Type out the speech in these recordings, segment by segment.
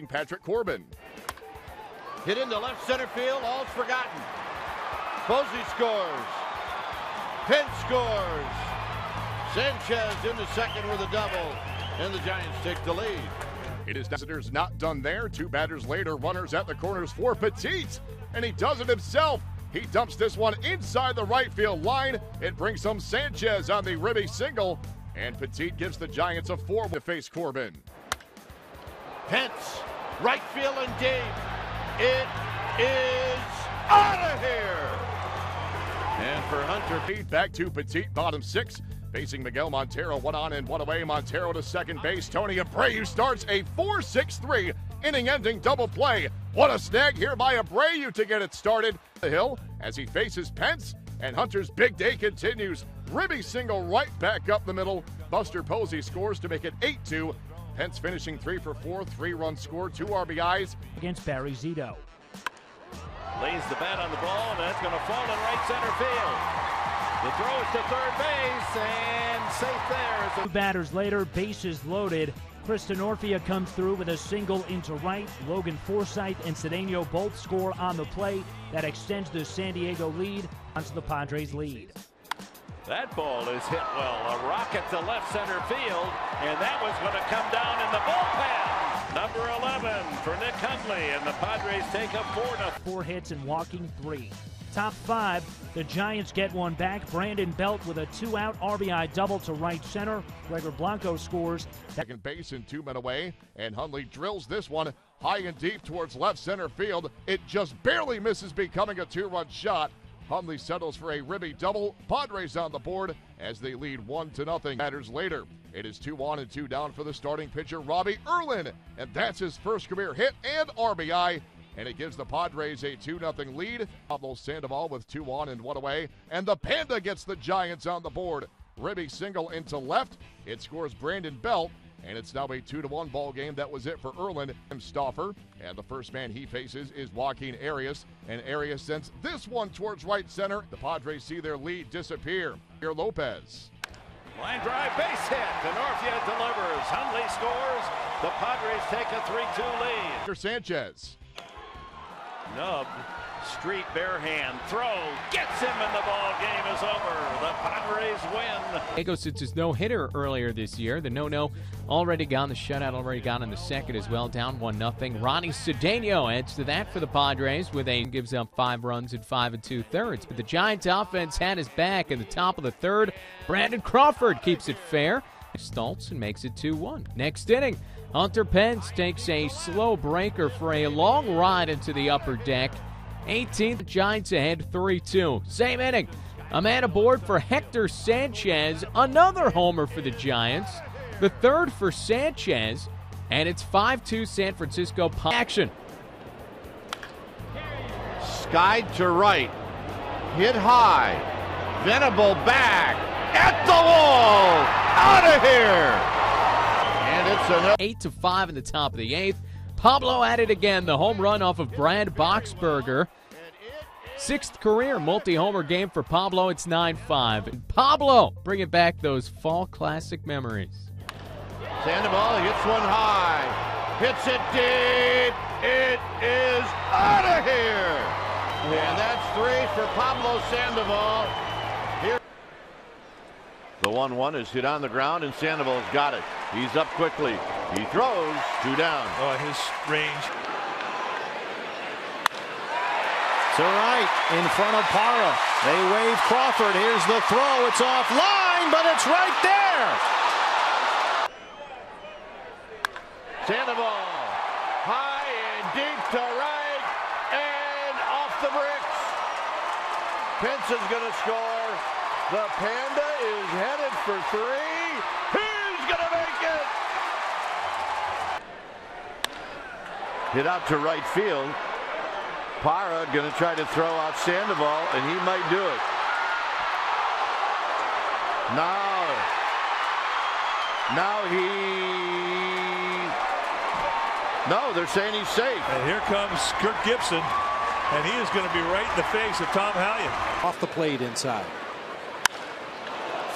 Patrick Corbin. Hit into left center field, all's forgotten. Posey scores. Pence scores. Sanchez into second with a double, and the Giants take the lead. It is visitors not done there. Two batters later, runners at the corners for Petit, and he does it himself. He dumps this one inside the right field line. It brings home Sanchez on the ribby single, and Petit gives the Giants a 4 to face Corbin. Pence, right field and deep. It is out of here. And for Hunter, back to Petit, bottom 6. Facing Miguel Montero, 1 on and 1 away. Montero to second base. Tony Abreu starts a 4-6-3 inning-ending double play. What a snag here by Abreu to get it started. The hill as he faces Pence, and Hunter's big day continues. Ribby single right back up the middle. Buster Posey scores to make it 8-2. Pence finishing 3 for 4, 3-run score, 2 RBIs. Against Barry Zito. Lays the bat on the ball, and that's going to fall in right center field. The throw is to third base, and safe there. Two batters later, bases loaded. Chris Denorfia comes through with a single into right. Logan Forsythe and Cedeno both score on the play. That extends the San Diego lead onto the Padres lead. That ball is hit well. A rocket to left center field, and that was going to come down in the bullpen. Number 11 for Nick Hundley, and the Padres take up 4-0. 4 hits and walking 3. Top 5, the Giants get one back. Brandon Belt with a 2-out RBI double to right center. Gregor Blanco scores. Second base and 2 men away, and Hundley drills this one high and deep towards left center field. It just barely misses becoming a 2-run shot. Hundley settles for a ribby double. Padres on the board as they lead 1-0. Batters later, it is 2 on and 2 down for the starting pitcher, Robbie Erlin, and that's his first career hit and RBI. And it gives the Padres a 2-0 lead. Pablo Sandoval with 2 on and 1 away. And the Panda gets the Giants on the board. Ribby single into left. It scores Brandon Belt. And it's now a 2-1 ball game. That was it for Erlin and Stauffer. And the first man he faces is Joaquin Arias. And Arias sends this one towards right center. The Padres see their lead disappear. Here Lopez. Line drive base hit. Denorfia delivers. Hundley scores. The Padres take a 3-2 lead. Sanchez. Nub, street bare hand throw, gets him, and the ball game is over. The Padres win. Diego since his no-hitter earlier this year. The no-no already gone. The shutout already gone in the second as well. Down 1-0. Ronnie Cedeno adds to that for the Padres with gives up 5 runs in 5 2/3. But the Giants offense had his back in the top of the third. Brandon Crawford keeps it fair. Stults and makes it 2-1. Next inning, Hunter Pence takes a slow breaker for a long ride into the upper deck. 18th, Giants ahead 3-2. Same inning, a man aboard for Hector Sanchez. Another homer for the Giants. The third for Sanchez, and it's 5-2 San Francisco. Action. skied to right, hit high, Venable back, at the wall, out of here. And it's another 8-5 in the top of the 8th. Pablo at it again, the home run off of Brad Boxberger. 6th career multi-homer game for Pablo. It's 9-5. Pablo bringing back those fall classic memories. Sandoval hits one high, hits it deep. It is out of here. And that's 3 for Pablo Sandoval. Here. The 1-1 is hit on the ground, and Sandoval's got it. He's up quickly. He throws 2 down. Oh, his range. To right, in front of Parra. They wave Crawford. Here's the throw. It's offline, but it's right there. Sandoval, high and deep to right, and off the bricks. Pence is going to score. The Panda is headed for 3. He's going to make it. Hit out to right field. Parra going to try to throw out Sandoval, and he might do it. No, they're saying he's safe. And here comes Kirk Gibson, and he is going to be right in the face of Tom Hallion. Off the plate inside.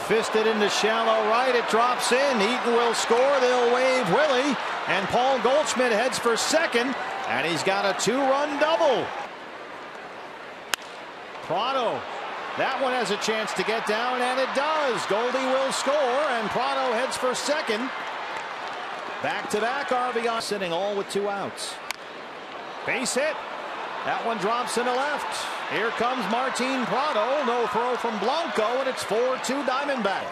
Fisted into shallow right. It drops in. Eaton will score. They'll wave Willie. And Paul Goldschmidt heads for second, and he's got a 2-run double. Prado, that one has a chance to get down, and it does. Goldie will score, and Prado heads for second. Back-to-back RBI, sitting all with 2 outs. Base hit. That one drops into left. Here comes Martin Prado. No throw from Blanco, and it's 4-2 Diamondback.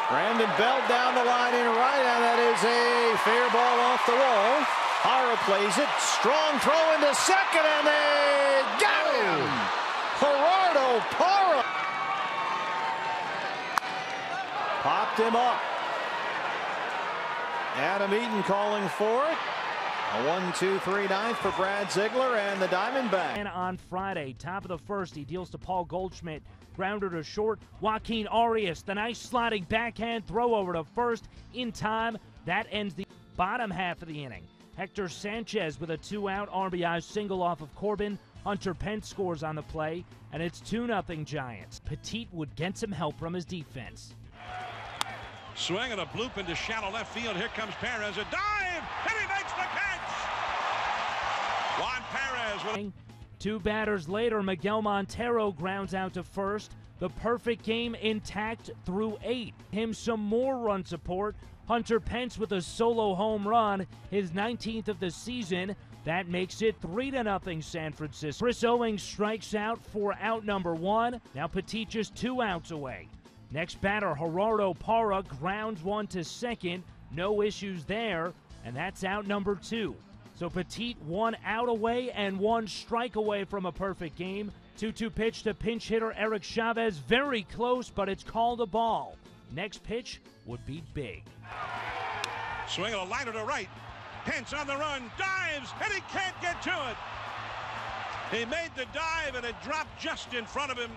Brandon Belt down the line in right, and that is a fair ball off the wall. Hara plays it. Strong throw into second, and they got him! Gerardo Parra popped him up. Adam Eaton calling for it. A 1-2-3 ninth for Brad Ziegler and the Diamondbacks. And on Friday, top of the first, he deals to Paul Goldschmidt. Grounder to short. Joaquin Arias, the nice sliding backhand throw over to first in time. That ends the bottom half of the inning. Hector Sanchez with a 2-out RBI single off of Corbin. Hunter Pence scores on the play, and it's 2-0 Giants. Petit would get some help from his defense. Swing and a bloop into shallow left field. Here comes Perez. A dive, and he makes the catch. Juan Perez with 2 batters later, Miguel Montero grounds out to first. The perfect game intact through 8. Him some more run support. Hunter Pence with a solo home run, his 19th of the season. That makes it 3-0 San Francisco. Chris Owings strikes out for out number 1. Now Petit just 2 outs away. Next batter, Gerardo Parra grounds one to second. No issues there, and that's out number 2. So Petit 1 out away and 1 strike away from a perfect game. 2-2 pitch to pinch hitter Eric Chavez. Very close, but it's called a ball. Next pitch would be big. swing and a liner to right. Pence on the run, dives, and he can't get to it. He made the dive, and it dropped just in front of him.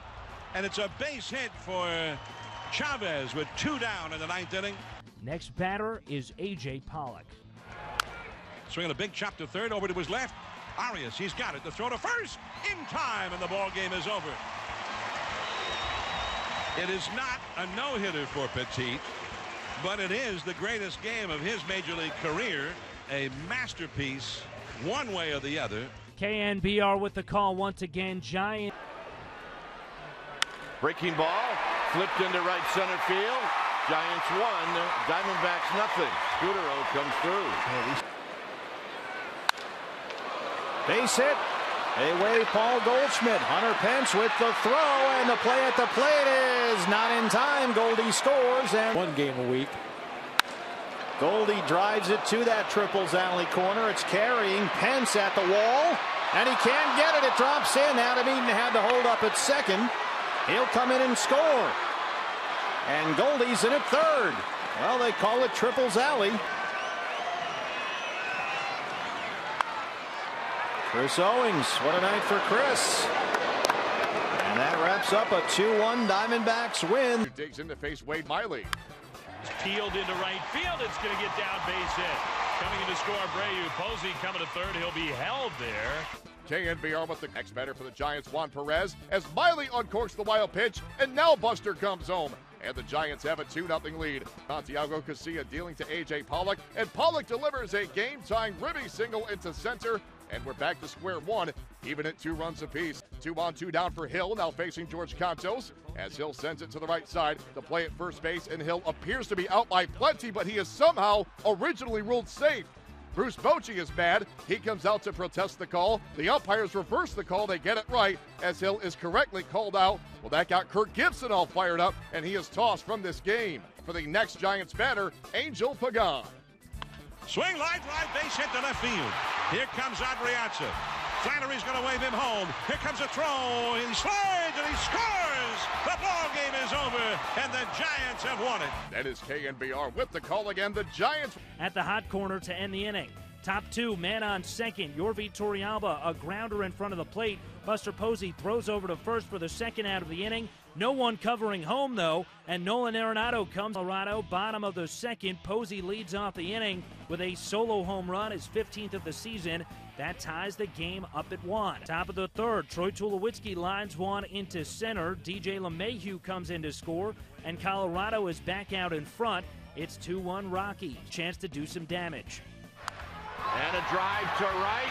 And it's a base hit for Chavez with 2 down in the 9th inning. Next batter is A.J. Pollock. Swinging a big chop to third, over to his left. Arias, he's got it. The throw to first, in time, and the ball game is over. It is not a no-hitter for Petit, but it is the greatest game of his major league career. A masterpiece, one way or the other. KNBR with the call once again. Giant. Breaking ball, flipped into right center field. Giants 1, Diamondbacks nothing. Scudero comes through. Base hit. They wave Paul Goldschmidt. Hunter Pence with the throw, and the play at the plate is not in time. Goldie scores, and 1 game a week. Goldie drives it to that triples alley corner. It's carrying Pence at the wall, and he can't get it. It drops in. Adam Eaton had to hold up at second. He'll come in and score. And Goldie's in at third. Well, they call it triples alley. Chris Owings, what a night for Chris. And that wraps up a 2-1 Diamondbacks win. Who digs in to face Wade Miley. Peeled into right field. It's going to get down, base hit. Coming in to score, Abreu. Posey coming to third. He'll be held there. KNBR with the next batter for the Giants, Juan Perez, as Miley uncorks the wild pitch, and now Buster comes home. And the Giants have a 2-0 lead. Santiago Casilla dealing to A.J. Pollock, and Pollock delivers a game-tying ribby single into center, and we're back to square one, even at 2 runs apiece. 2 on, 2 down for Hill, now facing George Contos, as Hill sends it to the right side to play at first base, and Hill appears to be out by plenty, but he is somehow originally ruled safe. Bruce Bochy is mad. He comes out to protest the call. The umpires reverse the call. They get it right as Hill is correctly called out. Well, that got Kirk Gibson all fired up, and he is tossed from this game. For the next Giants batter, Angel Pagan. Swing, line drive, base hit to left field. Here comes Adrianza. Flannery's going to wave him home. Here comes a throw. He slides and he scores. The ball game is over, and the Giants have won it. That is KNBR with the call again. The Giants At the hot corner to end the inning. Top 2, man on second. Yorvi Torrealba, a grounder in front of the plate. Buster Posey throws over to first for the second out of the inning. No one covering home, though, and Nolan Arenado comes. Colorado, bottom of the second. Posey leads off the inning with a solo home run, his 15th of the season. That ties the game up at 1. Top of the third, Troy Tulowitzki lines one into center. DJ LeMahieu comes in to score, and Colorado is back out in front. It's 2-1 Rockies. Chance to do some damage. And a drive to right.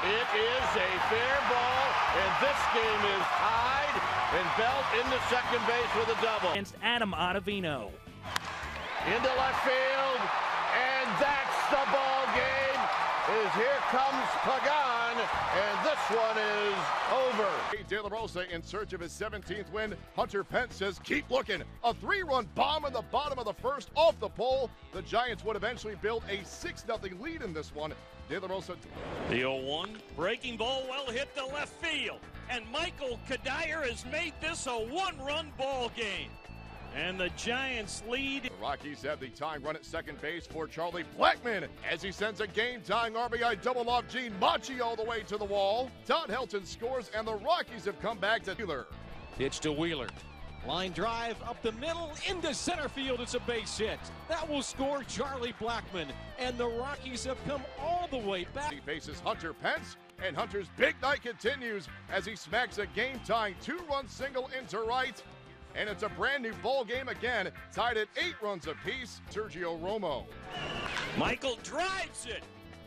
It is a fair ball, and this game is tied. And Belt into second base with a double. Against Adam Ottavino. Into left field, and that's the ball game. Here comes Pagan, and this one is over. De La Rosa in search of his 17th win. Hunter Pence says, keep looking. A 3-run bomb in the bottom of the first off the pole. The Giants would eventually build a 6-0 lead in this one. De La Rosa. The 0-1 breaking ball well hit to left field. And Michael Kadire has made this a 1-run ball game. And the Giants lead. The Rockies have the tying run at second base for Charlie Blackmon as he sends a game-tying RBI double off Gene Machi all the way to the wall. Todd Helton scores, and the Rockies have come back to Wheeler. Pitch to Wheeler. Line drive up the middle into center field. It's a base hit. That will score Charlie Blackmon. And the Rockies have come all the way back. He faces Hunter Pence, and Hunter's big night continues as he smacks a game-tying 2-run single into right. And it's a brand new ball game again, tied at 8 runs apiece. Sergio Romo. Michael drives it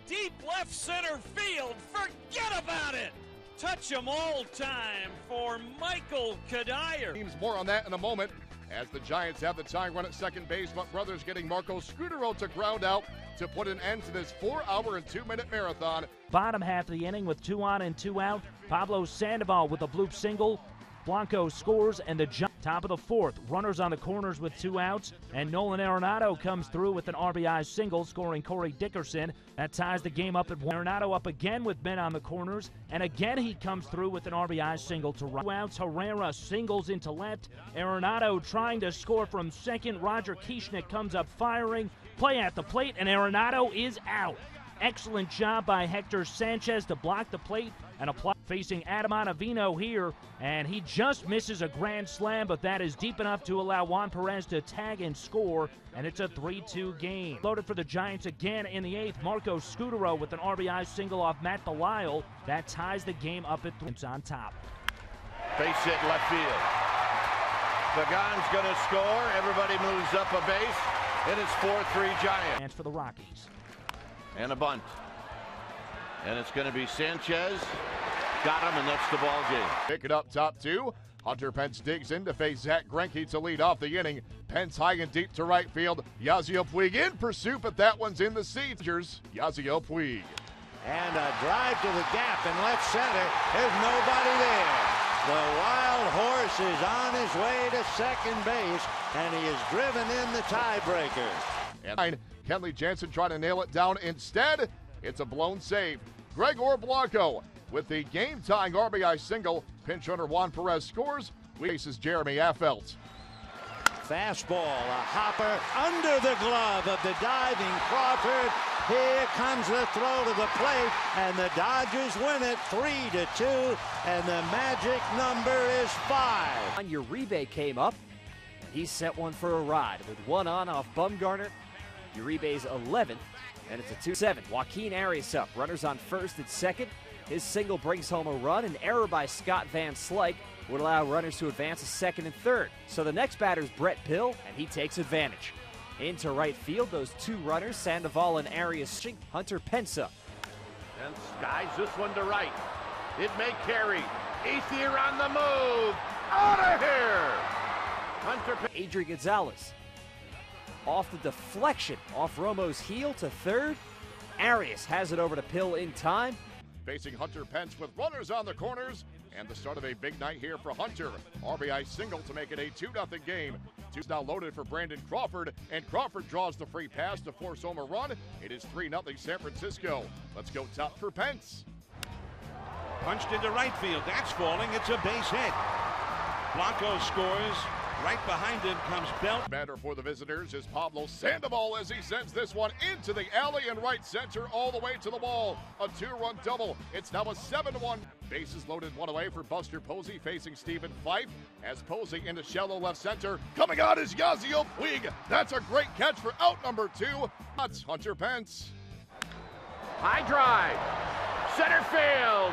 deep left center field. Forget about it. Touch 'em all time for Michael Kadire. Teams more on that in a moment as the Giants have the tying run at second base, but brothers getting Marco Scutaro to ground out to put an end to this 4-hour and 2-minute marathon. Bottom half of the inning with 2 on and 2 out. Pablo Sandoval with a bloop single. Blanco scores, and the top of the fourth. Runners on the corners with 2 outs, and Nolan Arenado comes through with an RBI single, scoring Corey Dickerson. That ties the game up at 1. Arenado up again with men on the corners, and again he comes through with an RBI single to right. 2 outs, Herrera singles into left. Arenado trying to score from second. Roger Kieschnick comes up firing. Play at the plate, and Arenado is out. Excellent job by Hector Sanchez to block the plate and apply. Facing Adam Ottavino here, and he just misses a grand slam, but that is deep enough to allow Juan Perez to tag and score, and it's a 3-2 game. Loaded for the Giants again in the 8th. Marco Scutaro with an RBI single off Matt Delisle. That ties the game up at 3. It's on top. Base hit left field. Pagan's going to score. Everybody moves up a base, and it's 4-3 Giants. And for the Rockies. And a bunt. And it's going to be Sanchez. Got him, and that's the ball game. Pick it up top 2. Hunter Pence digs in to face Zach Greinke to lead off the inning. Pence high and deep to right field. Yasiel Puig in pursuit, but that one's in the seats. Yasiel Puig. And a drive to the gap in left center. There's nobody there. The wild horse is on his way to second base, and he is driven in the tiebreaker. And Kenley Jansen trying to nail it down. Instead, it's a blown save. Gregor Blanco with the game-tying RBI single. Pinch runner Juan Perez scores. Faces Jeremy Affeldt. Fastball, a hopper under the glove of the diving Crawford. Here comes the throw to the plate, and the Dodgers win it 3-2, and the magic number is 5. Uribe came up. He set one for a ride with 1 on off Bumgarner. Uribe's 11th, and it's a 2-7. Joaquin Arias up. Runners on first and second. His single brings home a run. An error by Scott Van Slyke would allow runners to advance to second and third. So the next batter's Brett Pill, and he takes advantage. Into right field, those 2 runners, Sandoval and Arias. Hunter Pence up. And skies this one to right. It may carry. Ethier on the move. Out of here. Hunter Pence. Adrian Gonzalez. Off the deflection, off Romo's heel to third. Arias has it over to Pill in time. Facing Hunter Pence with runners on the corners, and the start of a big night here for Hunter. RBI single to make it a 2-0 game. 2's now loaded for Brandon Crawford, and Crawford draws the free pass to force home a run. It is 3-0 San Francisco. Let's go top for Pence. Punched into right field. That's falling. It's a base hit. Blanco scores. Right behind him comes Belt. Batter for the visitors is Pablo Sandoval as he sends this one into the alley in right center all the way to the wall. A 2-run double. It's now a 7-1. Bases loaded, 1 away for Buster Posey facing Stephen Fife as Posey into shallow left center. Coming out is Yasiel Puig. That's a great catch for out number 2. That's Hunter Pence. High drive. Center field.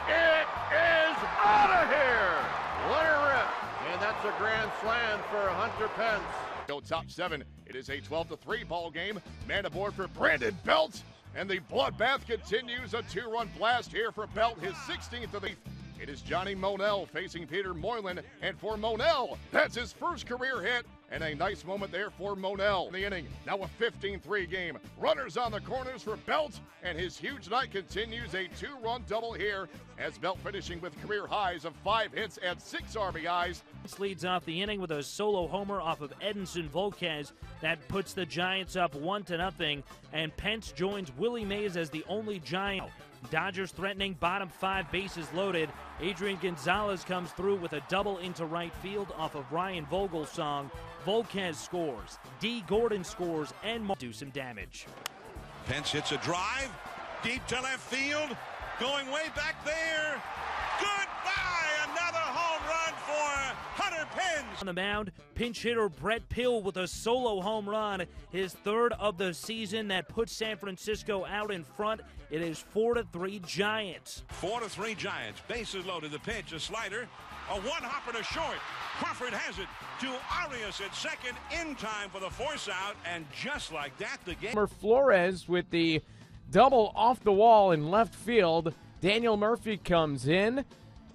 It is out of here. Let her rip. And that's a grand slam for Hunter Pence. Go top 7. It is a 12-3 ball game. Man aboard for Brandon Belt. And the bloodbath continues. A 2-run blast here for Belt, his 16th of the. It is Johnny Monell facing Peter Moylan. And for Monell, that's his first career hit. And a nice moment there for Monell in the inning. Now a 15-3 game. Runners on the corners for Belt. And his huge night continues. A 2-run double here as Belt finishing with career highs of 5 hits and 6 RBIs. Leads off the inning with a solo homer off of Edinson Volquez that puts the Giants up 1-0. And Pence joins Willie Mays as the only Giant. Dodgers threatening bottom 5, bases loaded. Adrian Gonzalez comes through with a double into right field off of Ryan Vogel's song. Volquez scores, D. Gordon scores, and do some damage. Pence hits a drive deep to left field, going way back there. Goodbye, another home run for Hunter Pence. On the mound, pinch hitter Brett Pill with a solo home run, his 3rd of the season that puts San Francisco out in front. It is 4-3 Giants. 4-3 Giants. Bases loaded. The pitch, a slider, a one-hopper to short. Crawford has it to Arias at second in time for the force out, and just like that, the game. Flores with the double off the wall in left field. Daniel Murphy comes in,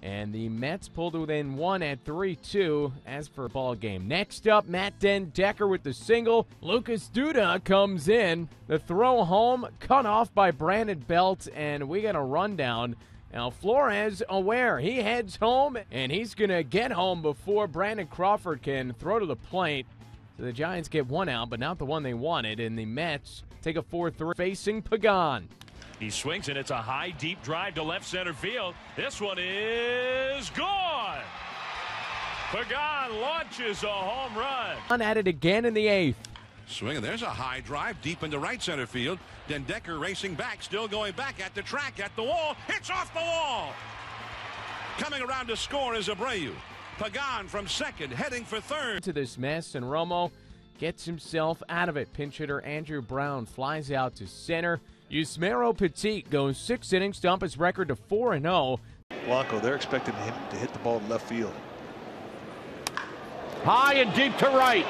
and the Mets pulled within 1 at 3-2 as per ball game. Next up, Matt Den Decker with the single. Lucas Duda comes in. The throw home cut off by Brandon Belt, and we got a rundown. Now Flores aware. He heads home, and he's going to get home before Brandon Crawford can throw to the plate. So the Giants get 1 out, but not the one they wanted, and the Mets take a 4-3 facing Pagan. He swings, and it's a high, deep drive to left center field. This one is gone. Pagan launches a home run. On at it again in the 8th. Swing, and there's a high drive deep into right center field. Then Decker racing back, still going back at the track, at the wall. It's off the wall. Coming around to score is Abreu. Pagan from second, heading for third. To this mess, and Romo gets himself out of it. Pinch hitter Andrew Brown flies out to center. Yusmeiro Petit goes 6 innings to dump his record to 4-0. Blanco, they're expecting him to hit the ball in left field. High and deep to right.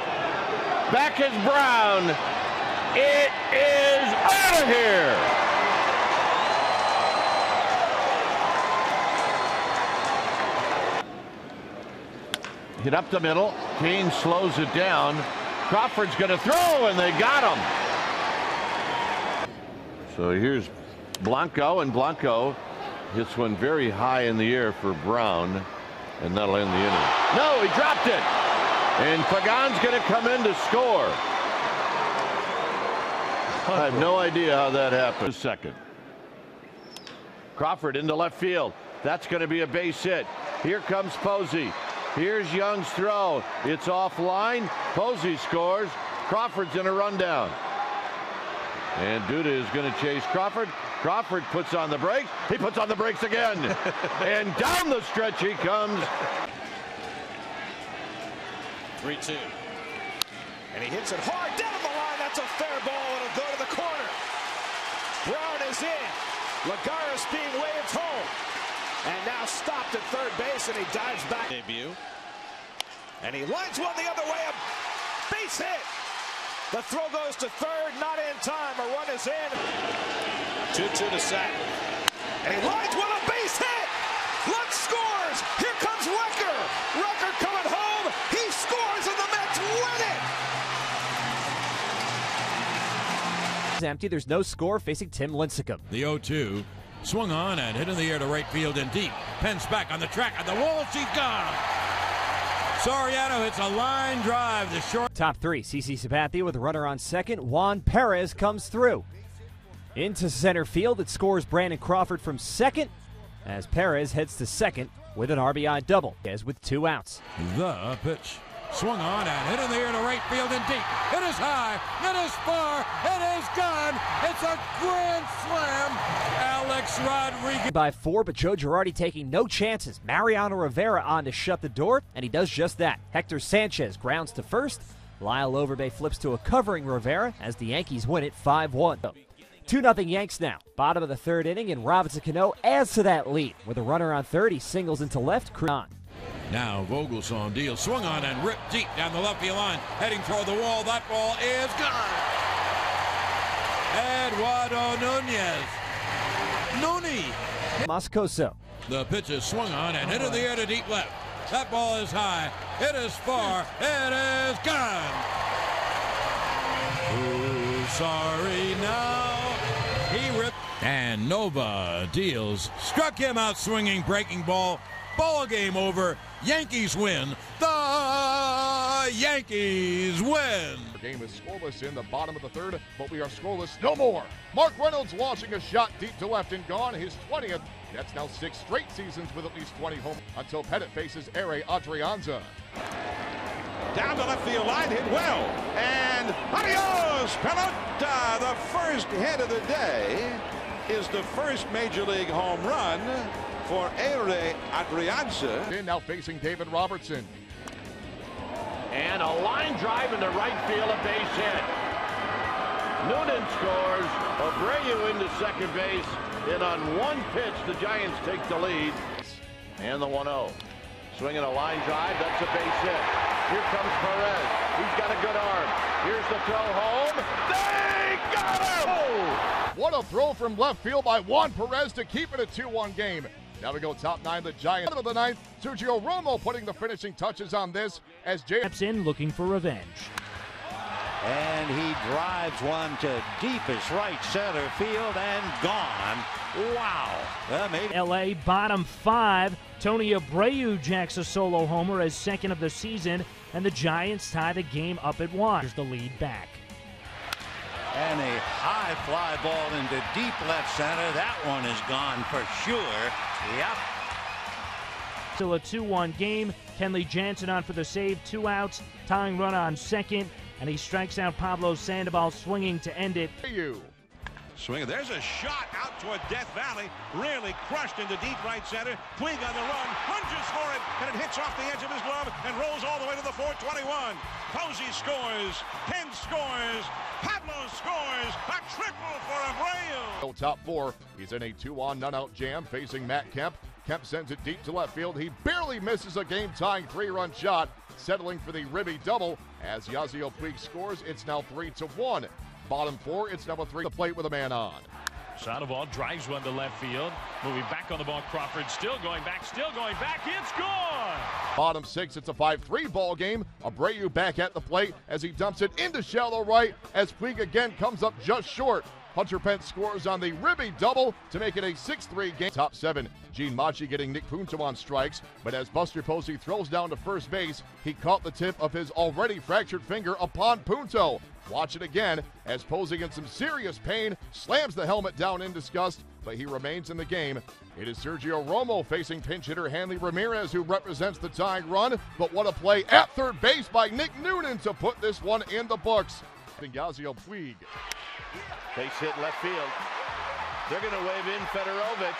Back is Brown. It is out of here. Hit up the middle. Kane slows it down. Crawford's going to throw, and they got him. So here's Blanco, and Blanco hits one very high in the air for Brown, and that'll end the inning. No, he dropped it. And Pagan's going to come in to score. I have no idea how that happened. Second. Crawford into left field. That's going to be a base hit. Here comes Posey. Here's Young's throw. It's offline. Posey scores. Crawford's in a rundown. And Duda is going to chase Crawford. Crawford puts on the brakes. He puts on the brakes again. And down the stretch he comes. 3-2. And he hits it hard down the line. That's a fair ball. It'll go to the corner. Brown is in. Lagares being waved home. And now stopped at third base, and he dives back. Debut. And he lines one the other way. A base hit. The throw goes to third, not in time. A run is in. 2-2 to second. And he lines one, a base hit. Lutz scores. Here comes Rucker. Rucker coming home. He scores, and the Mets win it. Empty. There's no score facing Tim Lincecum. The 0-2 swung on and hit in the air to right field and deep. Pence back on the track, on the wall. She's gone. Soriano hits a line drive. The short. Top 3, CC Sabathia with a runner on second. Juan Perez comes through. Into center field, it scores Brandon Crawford from second as Perez heads to second with an RBI double, as with 2 outs. The pitch. Swung on and hit in the air to right field and deep. It is high. It is far. It is gone. It's a grand slam. Alex Rodriguez. By 4, but Joe Girardi taking no chances. Mariano Rivera on to shut the door, and he does just that. Hector Sanchez grounds to first. Lyle Overbay flips to a covering Rivera as the Yankees win it 5-1. 2-0 Yanks now. Bottom of the 3rd inning, and Robinson Cano adds to that lead. With a runner on third, he singles into left. On. Now Vogelsong deals, swung on and ripped deep down the left field line, heading toward the wall. That ball is gone. Eduardo Nunez. Moscoso. The pitch is swung on and hit in the air to deep left. That ball is high. It is far. It is gone. Who's sorry now? He ripped. And Nova deals. Struck him out swinging, breaking ball. Ball game over. Yankees win. The Yankees win. The game is scoreless in the bottom of the third, but we are scoreless no more. Mark Reynolds launching a shot deep to left and gone, his 20th. That's now 6 straight seasons with at least 20 home until Pettit faces Ere Adrianza. Down the left field line, hit well. And adios, pelota. The first hit of the day is the first Major League home run for Ere Adrianza. Now facing David Robertson. And a line drive into right field, a base hit. Noonan scores. Abreu into second base. And on one pitch, the Giants take the lead. And the 1-0. Swinging a line drive, that's a base hit. Here comes Perez. He's got a good arm. Here's the throw home. They got him! Oh! What a throw from left field by Juan Perez to keep it a 2-1 game. Now we go top 9, the Giants. Bottom of the 9th, Sergio Romo putting the finishing touches on this as Jay steps in looking for revenge. And he drives one to deepest right center field and gone. Wow. Maybe. LA bottom 5. Tony Abreu jacks a solo homer as second of the season, and the Giants tie the game up at 1. Here's the lead back. And a high fly ball into deep left center. That one is gone for sure. Yep. Still a 2-1 game. Kenley Jansen on for the save, 2 outs, tying run on second, and he strikes out Pablo Sandoval swinging to end it. Swinging. There's a shot out toward Death Valley. Really crushed into deep right center. Puig on the run. Lunges for it. And it hits off the edge of his glove and rolls all the way to the 421. Posey scores. Ken scores. Pablo scores. A triple for Abreu. Top 4. He's in a 2-on, none-out jam facing Matt Kemp. Kemp sends it deep to left field. He barely misses a game-tying 3-run shot, settling for the ribby double. As Yasiel Puig scores, it's now 3-1. Bottom 4, it's number 3 to the plate with a man on. Sandoval drives one to left field. Moving back on the ball, Crawford still going back, it's gone! Bottom 6, it's a 5-3 ball game. Abreu back at the plate as he dumps it into shallow right as Puig again comes up just short. Hunter Pence scores on the ribby double to make it a 6-3 game. Top 7, Gene Machi getting Nick Punto on strikes, but as Buster Posey throws down to first base, he caught the tip of his already fractured finger upon Punto. Watch it again as Posey in some serious pain slams the helmet down in disgust, but he remains in the game. It is Sergio Romo facing pinch hitter Hanley Ramirez who represents the tying run, but what a play at third base by Nick Noonan to put this one in the books. Yasiel Puig. Base hit left field. They're going to wave in Federovich.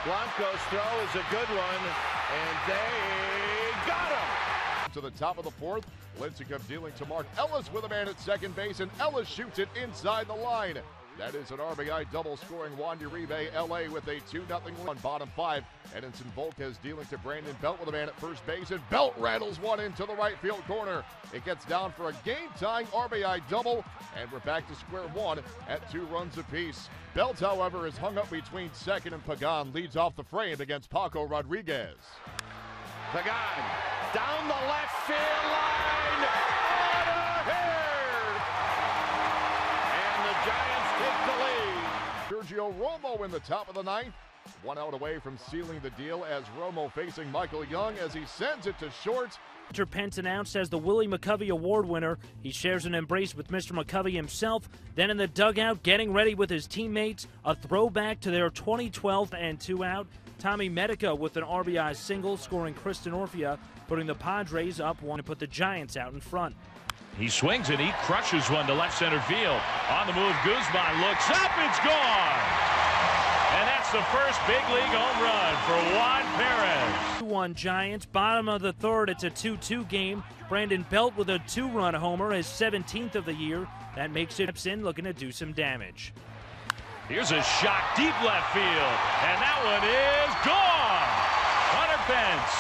Blanco's throw is a good one, and they got him. To the top of the 4th, Lincecum dealing to Mark Ellis with a man at second base, and Ellis shoots it inside the line. That is an RBI double scoring Juan Uribe. LA with a 2-0 win. Bottom 5, Edinson Volquez dealing to Brandon Belt with a man at first base, and Belt rattles one into the right field corner. It gets down for a game-tying RBI double, and we're back to square 1 at 2 runs apiece. Belt, however, is hung up between second, and Pagan leads off the frame against Paco Rodriguez. Pagan down the left field line, out of here, and the Giants take the lead. Sergio Romo in the top of the 9th. 1 out away from sealing the deal as Romo facing Michael Young as he sends it to short. Hunter Pence announced as the Willie McCovey Award winner. He shares an embrace with Mr. McCovey himself. Then in the dugout, getting ready with his teammates, a throwback to their 2012 and 2 out. Tommy Medica with an RBI single, scoring Kristen Orfia, putting the Padres up 1 to put the Giants out in front. He swings and he crushes one to left center field. On the move, Guzman looks up, it's gone! And that's the first big league home run for Juan Perez. 2-1 Giants, bottom of the 3rd, it's a 2-2 game. Brandon Belt with a 2-run homer, his 17th of the year. That makes it in looking to do some damage. Here's a shot deep left field, and that one is gone. Hunter Pence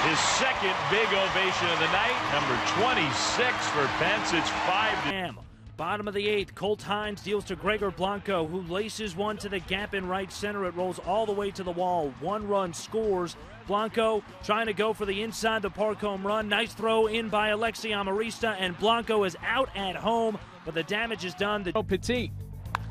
His second big ovation of the night, number 26 for Pence. It's 5-0. Bottom of the 8th, Colt Hines deals to Gregor Blanco, who laces one to the gap in right center. It rolls all the way to the wall. 1 run scores. Blanco trying to go for the inside the park home run. Nice throw in by Alexi Amarista, and Blanco is out at home, but the damage is done. Petit.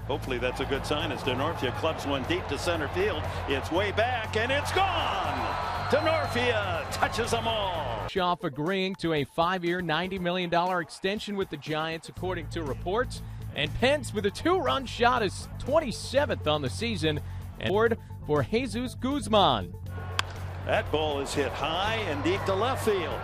Hopefully that's a good sign as Denorfia clubs one deep to center field. It's way back, and it's gone! Denorfia touches them all. Schaff agreeing to a 5-year, $90 million extension with the Giants, according to reports. And Pence with a 2-run shot is 27th on the season. And forward for Jesus Guzman. That ball is hit high and deep to left field.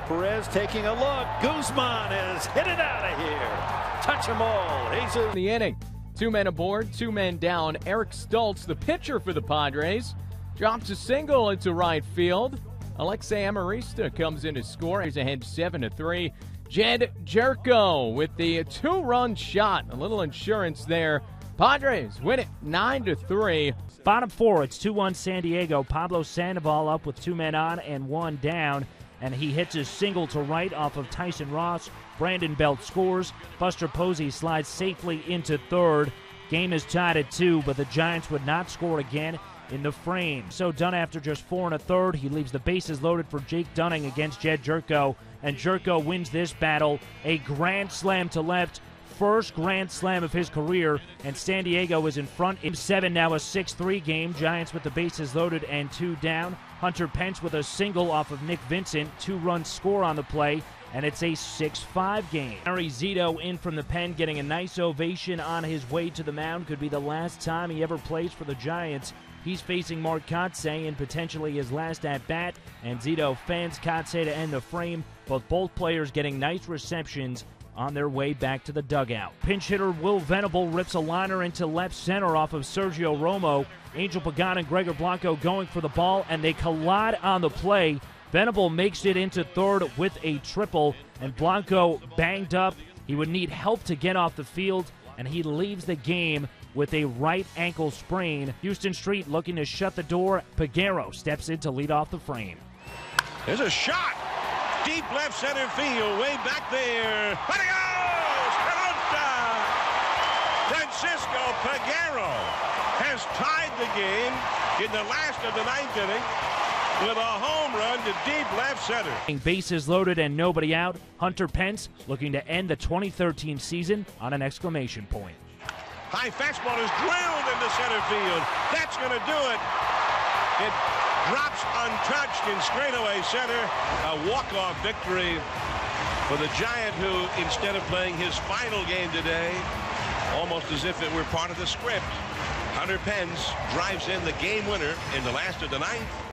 Perez taking a look. Guzman is hit it out of here. Touch them all. Jesus. The inning. 2 men aboard, 2 men down. Eric Stultz, the pitcher for the Padres, drops a single into right field. Alexei Amarista comes in to score. He's ahead 7-3. Jed Jerko with the 2-run shot. A little insurance there. Padres win it 9-3. Bottom 4, it's 2-1 San Diego. Pablo Sandoval up with 2 men on and 1 down. And he hits his single to right off of Tyson Ross. Brandon Belt scores. Buster Posey slides safely into third. Game is tied at 2, but the Giants would not score again in the frame. So done after just 4 1/3. He leaves the bases loaded for Jake Dunning against Jed Jerko. And Jerko wins this battle. A grand slam to left. First grand slam of his career, and San Diego is in front in 7, now a 6-3 game. Giants with the bases loaded and 2 down. Hunter Pence with a single off of Nick Vincent, 2-run score on the play, and it's a 6-5 game. Harry Zito in from the pen, getting a nice ovation on his way to the mound. Could be the last time he ever plays for the Giants. He's facing Mark Kotsay in potentially his last at-bat, and Zito fans Kotsay to end the frame. Both players getting nice receptions on their way back to the dugout. Pinch hitter Will Venable rips a liner into left center off of Sergio Romo. Angel Pagan and Gregor Blanco going for the ball, and they collide on the play. Venable makes it into third with a triple, and Blanco banged up. He would need help to get off the field, and he leaves the game with a right ankle sprain. Houston Street looking to shut the door. Peguero steps in to lead off the frame. There's a shot. Deep left center field, way back there. But he goes! Pelota! Francisco Peguero has tied the game in the last of the 9th inning with a home run to deep left center. Bases loaded and nobody out. Hunter Pence looking to end the 2013 season on an exclamation point. High fastball is drilled into center field. That's going to do it. It drops untouched in straightaway center. A walk-off victory for the Giant, who, instead of playing his final game today, almost as if it were part of the script, Hunter Pence drives in the game winner in the last of the 9th.